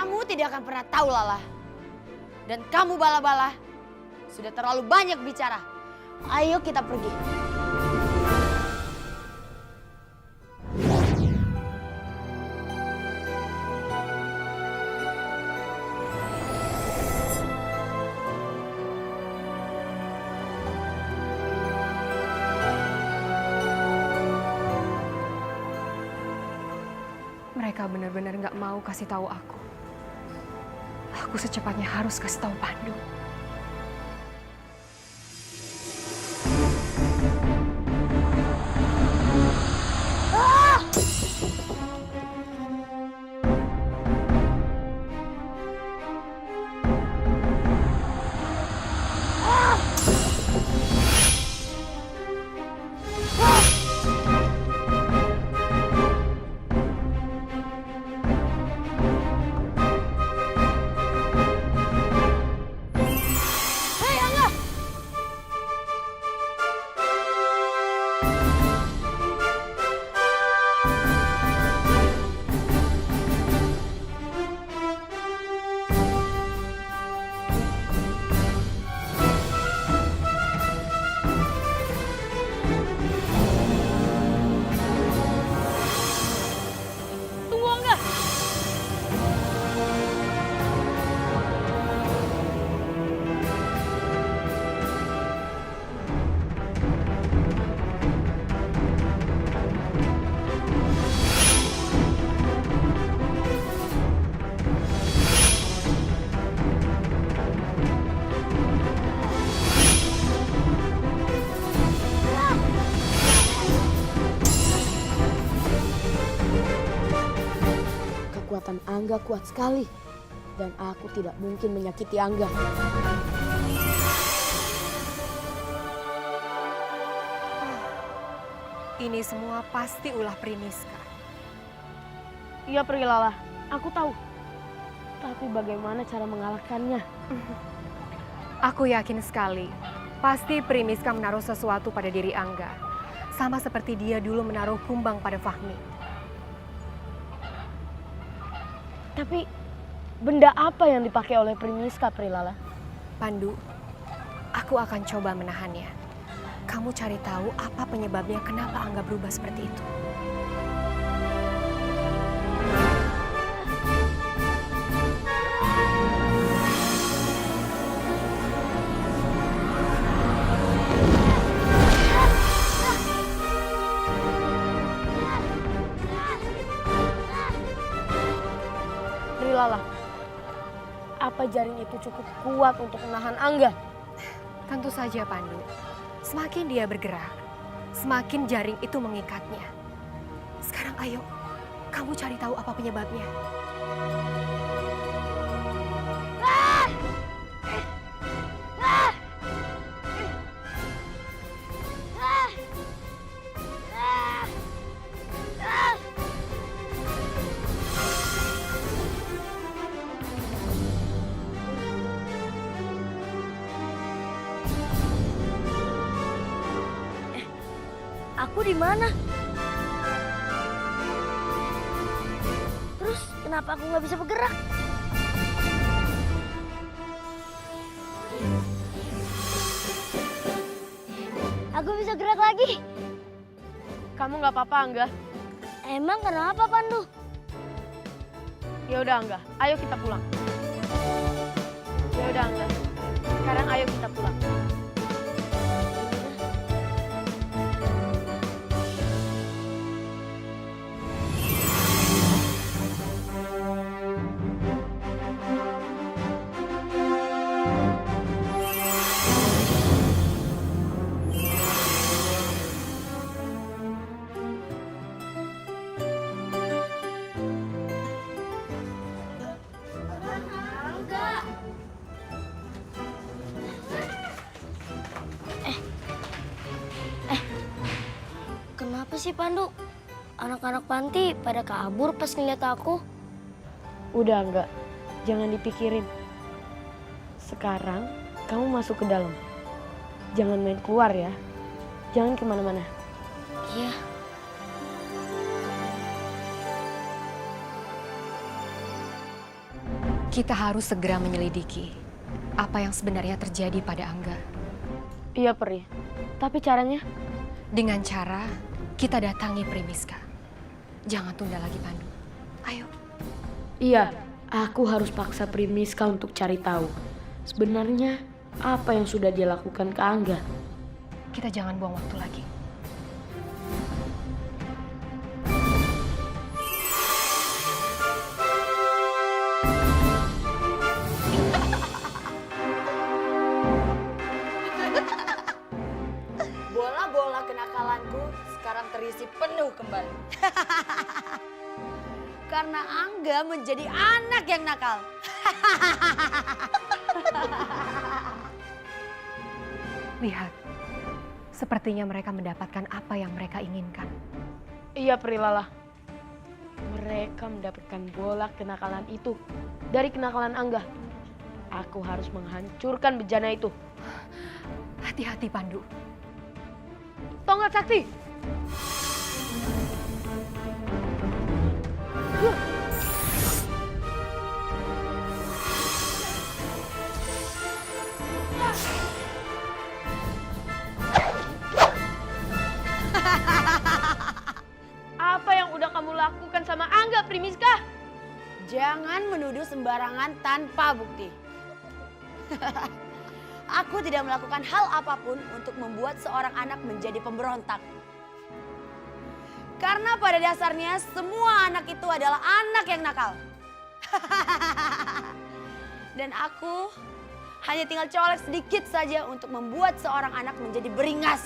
Kamu tidak akan pernah tahu, Lala. Dan kamu bala-bala sudah terlalu banyak bicara. Ayo kita pergi. Mereka benar-benar nggak mau kasih tahu aku. Aku secepatnya harus kasih tahu Pandu. Kekuatan Angga kuat sekali. Dan aku tidak mungkin menyakiti Angga. Ini semua pasti ulah Priniska. Iya, pergi Lala. Aku tahu. Tapi bagaimana cara mengalahkannya? Aku yakin sekali, pasti Priniska menaruh sesuatu pada diri Angga. Sama seperti dia dulu menaruh kumbang pada Fahmi. Tapi benda apa yang dipakai oleh Priniska, Prilala? Pandu, aku akan coba menahannya. Kamu cari tahu apa penyebabnya kenapa Angga berubah seperti itu. Prilala, apa jaring itu cukup kuat untuk menahan Angga? Tentu saja, Pandu. Semakin dia bergerak, semakin jaring itu mengikatnya. Sekarang ayo, kamu cari tahu apa penyebabnya. Aku di mana? Terus kenapa aku nggak bisa bergerak? Aku bisa gerak lagi. Kamu nggak apa-apa, Angga? Emang kenapa, Pandu? Ya udah, Angga. Ayo kita pulang. Ya udah, Angga. Sekarang ayo kita pulang. Kenapa sih, Pandu? Anak-anak panti pada kabur pas ngeliat aku. Udah, enggak. Jangan dipikirin. Sekarang kamu masuk ke dalam. Jangan main keluar ya. Jangan kemana-mana. Iya. Kita harus segera menyelidiki apa yang sebenarnya terjadi pada Angga. Iya, Pri. Tapi caranya? Dengan cara kita datangi Primiska. Jangan tunda lagi, Pandu. Ayo. Iya, aku harus paksa Primiska untuk cari tahu. Sebenarnya apa yang sudah dia lakukan ke Angga? Kita jangan buang waktu lagi. Bola-bola kenakalanku sekarang terisi penuh kembali. Karena Angga menjadi anak yang nakal. Lihat, sepertinya mereka mendapatkan apa yang mereka inginkan. Iya, Prilala. Mereka mendapatkan bola kenakalan itu dari kenakalan Angga. Aku harus menghancurkan bejana itu. Hati-hati, Pandu. Tonggak sakti! Apa yang udah kamu lakukan sama Angga, Primiska? Jangan menuduh sembarangan tanpa bukti. Aku tidak melakukan hal apapun untuk membuat seorang anak menjadi pemberontak. Karena pada dasarnya semua anak itu adalah anak yang nakal. Dan aku hanya tinggal colek sedikit saja untuk membuat seorang anak menjadi beringas.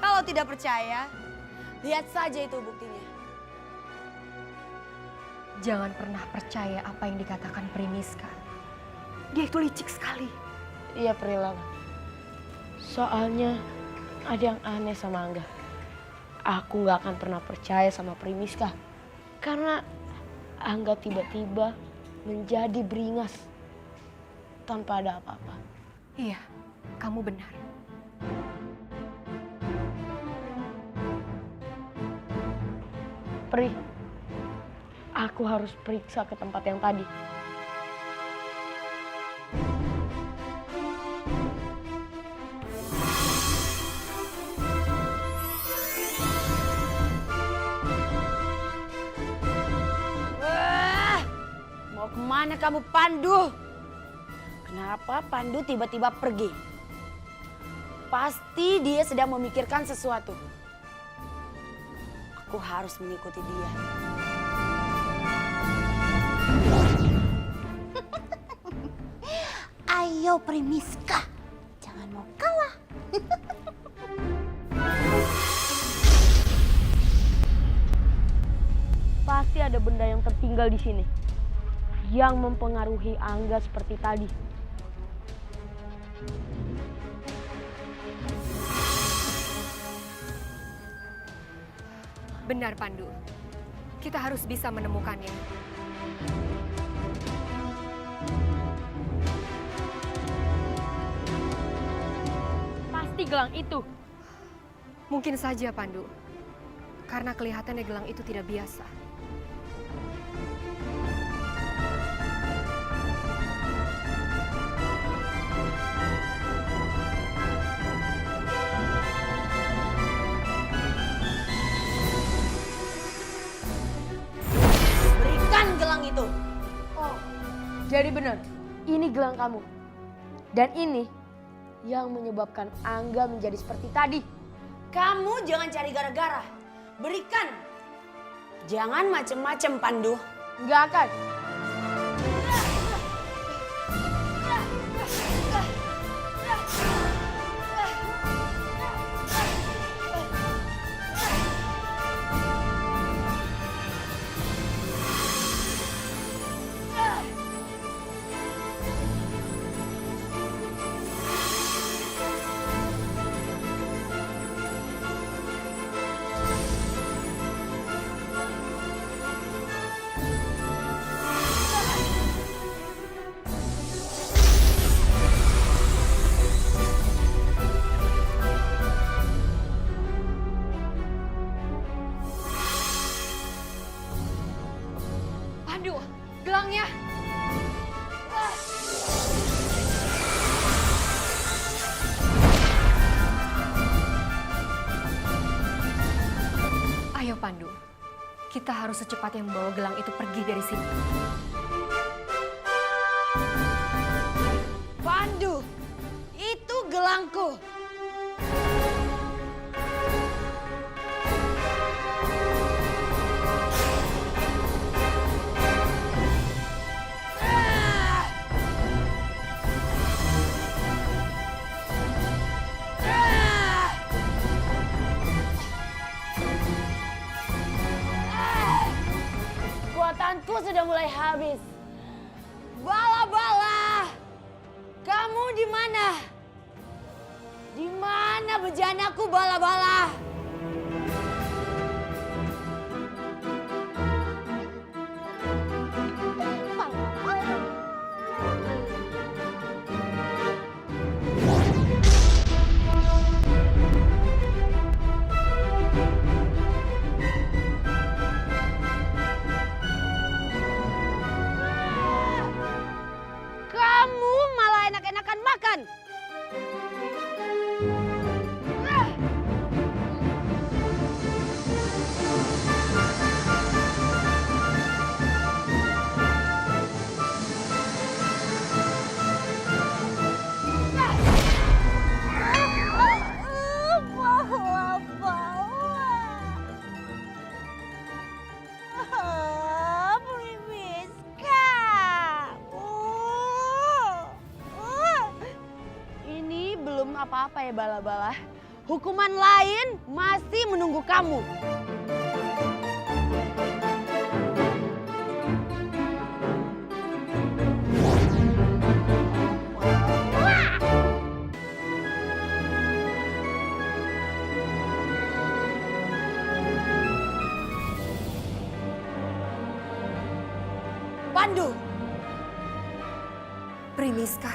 Kalau tidak percaya, lihat saja itu buktinya. Jangan pernah percaya apa yang dikatakan Primiska. Dia itu licik sekali. Iya, Prilala. Soalnya ada yang aneh sama Angga. Aku gak akan pernah percaya sama Primiska. Karena Angga tiba-tiba menjadi beringas tanpa ada apa-apa. Iya, kamu benar. Pri, aku harus periksa ke tempat yang tadi. Wah, mau kemana kamu, Pandu? Kenapa Pandu tiba-tiba pergi? Pasti dia sedang memikirkan sesuatu. Aku harus mengikuti dia. Ayo Primiska, jangan mau kalah. Pasti ada benda yang tertinggal di sini yang mempengaruhi Angga seperti tadi. Benar, Pandu. Kita harus bisa menemukannya. Pasti gelang itu. Mungkin saja, Pandu. Karena kelihatannya gelang itu tidak biasa. Berikan gelang itu. Oh, jadi benar. Ini gelang kamu. Dan ini yang menyebabkan Angga menjadi seperti tadi. Kamu jangan cari gara-gara. Berikan. Jangan macem-macem, Pandu. Nggak akan. Pandu, gelangnya. Ayo Pandu, kita harus secepatnya membawa gelang itu pergi dari sini. Pandu, itu gelangku. Kekuatanku sudah mulai habis. Bala-bala, kamu di mana? Di mana bejanaku, bala-bala? Kamu malah enak-enakan makan. Ini belum apa-apa ya bala-bala. Hukuman lain masih menunggu kamu. Pandu, Primiska,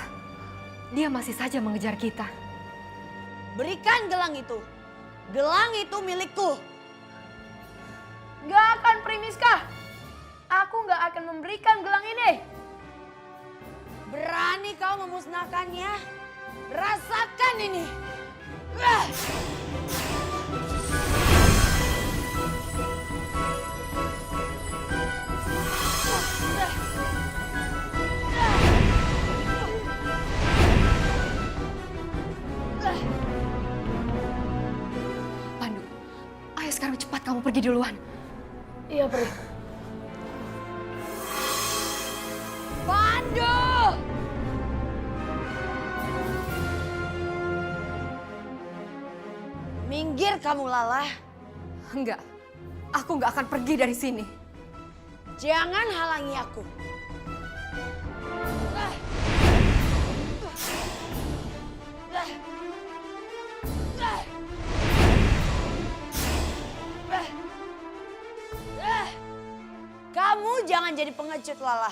dia masih saja mengejar kita. berikan gelang itu. Gelang itu milikku. Gak akan, Primiska. Aku gak akan memberikan gelang ini. Berani kau memusnahkannya? Rasakan ini. Pandu, ayo sekarang cepat kamu pergi duluan. Iya, Pri. Pandu! Minggir kamu, Lala. Enggak, aku nggak akan pergi dari sini. Jangan halangi aku. Kamu jangan jadi pengecut, Lala.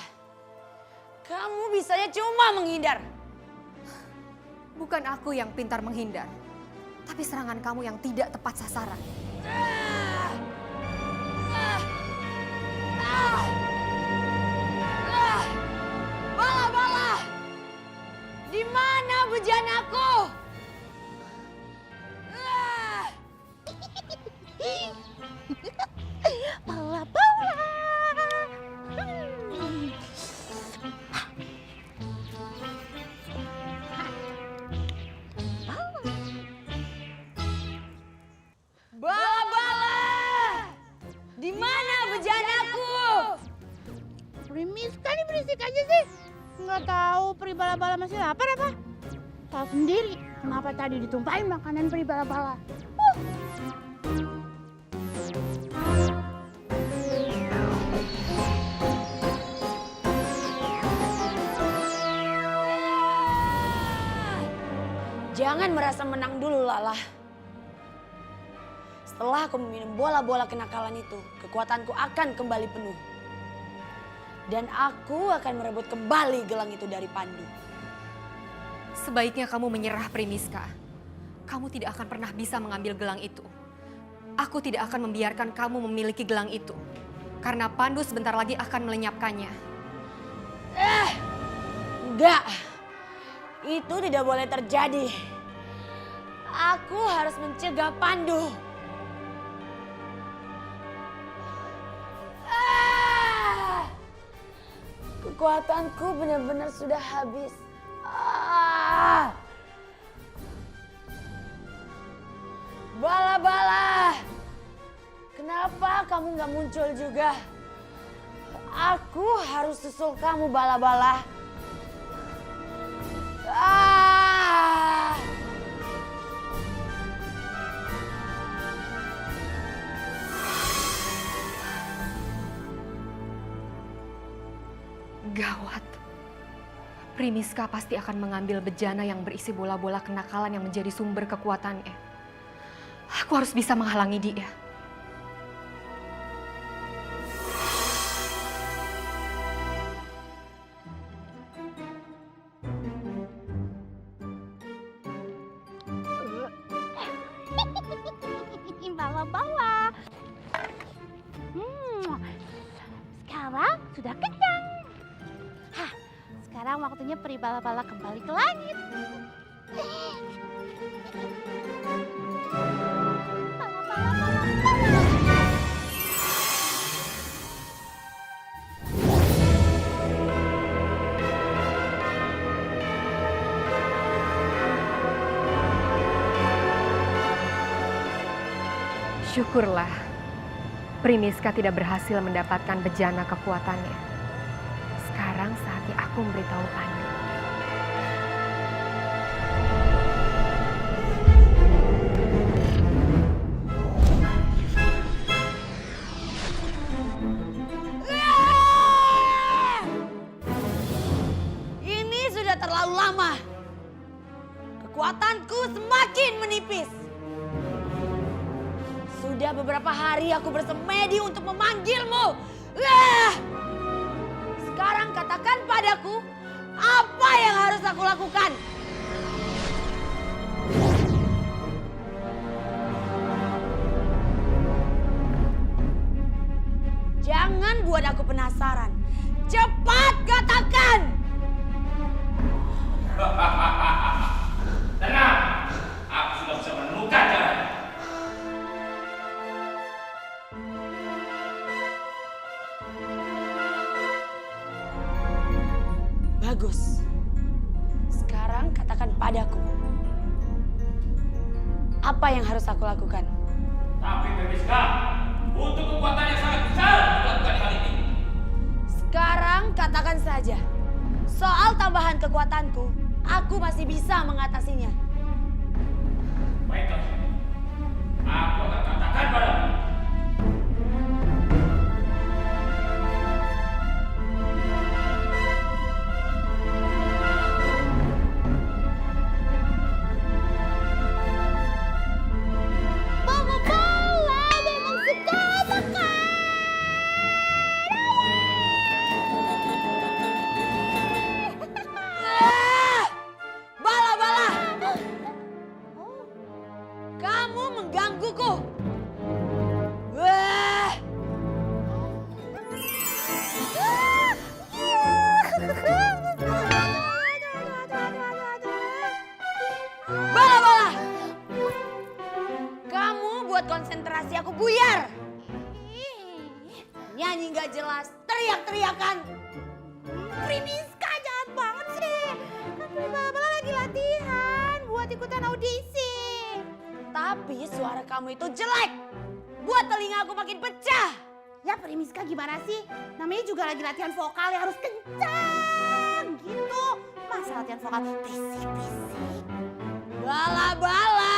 Kamu bisanya cuma menghindar. Bukan aku yang pintar menghindar, tapi serangan kamu yang tidak tepat sasaran. Bala-bala! Di mana bejanaku? Bala-bala! Di mana bejanaku? Primiska nih berisik aja sih. Nggak tahu Pri Bala-Bala masih lapar apa? Tahu sendiri kenapa tadi ditumpahin makanan Pri Bala-Bala. Jangan merasa menang dulu, Lala. Setelah aku meminum bola-bola kenakalan itu, kekuatanku akan kembali penuh. Dan aku akan merebut kembali gelang itu dari Pandu. Sebaiknya kamu menyerah, Primiska. Kamu tidak akan pernah bisa mengambil gelang itu. Aku tidak akan membiarkan kamu memiliki gelang itu. Karena Pandu sebentar lagi akan melenyapkannya. Enggak, itu tidak boleh terjadi. Aku harus mencegah Pandu. Kekuatanku benar-benar sudah habis. Bala-bala, kenapa kamu nggak muncul juga? Aku harus susul kamu, bala-bala. Gawat. Primiska pasti akan mengambil bejana yang berisi bola-bola kenakalan yang menjadi sumber kekuatannya. Aku harus bisa menghalangi dia. Bala-bala. Sekarang sudah kenyang. Hah, sekarang waktunya peri bala-bala kembali ke langit. Syukurlah, Primiska tidak berhasil mendapatkan bejana kekuatannya. Sekarang saatnya aku memberitahu Pandu. Ini sudah terlalu lama. Kekuatanku semakin menipis. Sudah beberapa hari aku bersemedi untuk memanggilmu. Sekarang katakan padaku, apa yang harus aku lakukan? Jangan buat aku penasaran. Cepat katakan! Tenang, aku sudah bisa menemukan caranya. Bagus. Sekarang katakan padaku. Apa yang harus aku lakukan? Tapi Primiska, untuk kekuatan yang sangat besar untuk melakukan hal ini. Sekarang katakan saja. Soal tambahan kekuatanku, aku masih bisa mengatasinya. Baiklah, aku akan katakan padamu. Bala-bala! Kamu menggangguku. Bala-bala! Kamu buat konsentrasi aku buyar. Nyanyi nggak jelas, teriak-teriakan. Primiska jahat banget sih. Kan peri bala-bala lagi latihan buat ikutan audisi. Tapi suara kamu itu jelek. Buat telinga aku makin pecah. Ya Primiska gimana sih? Namanya juga lagi latihan vokal ya harus kencang gitu. Masa latihan vokal bisik-bisik? Bala-bala!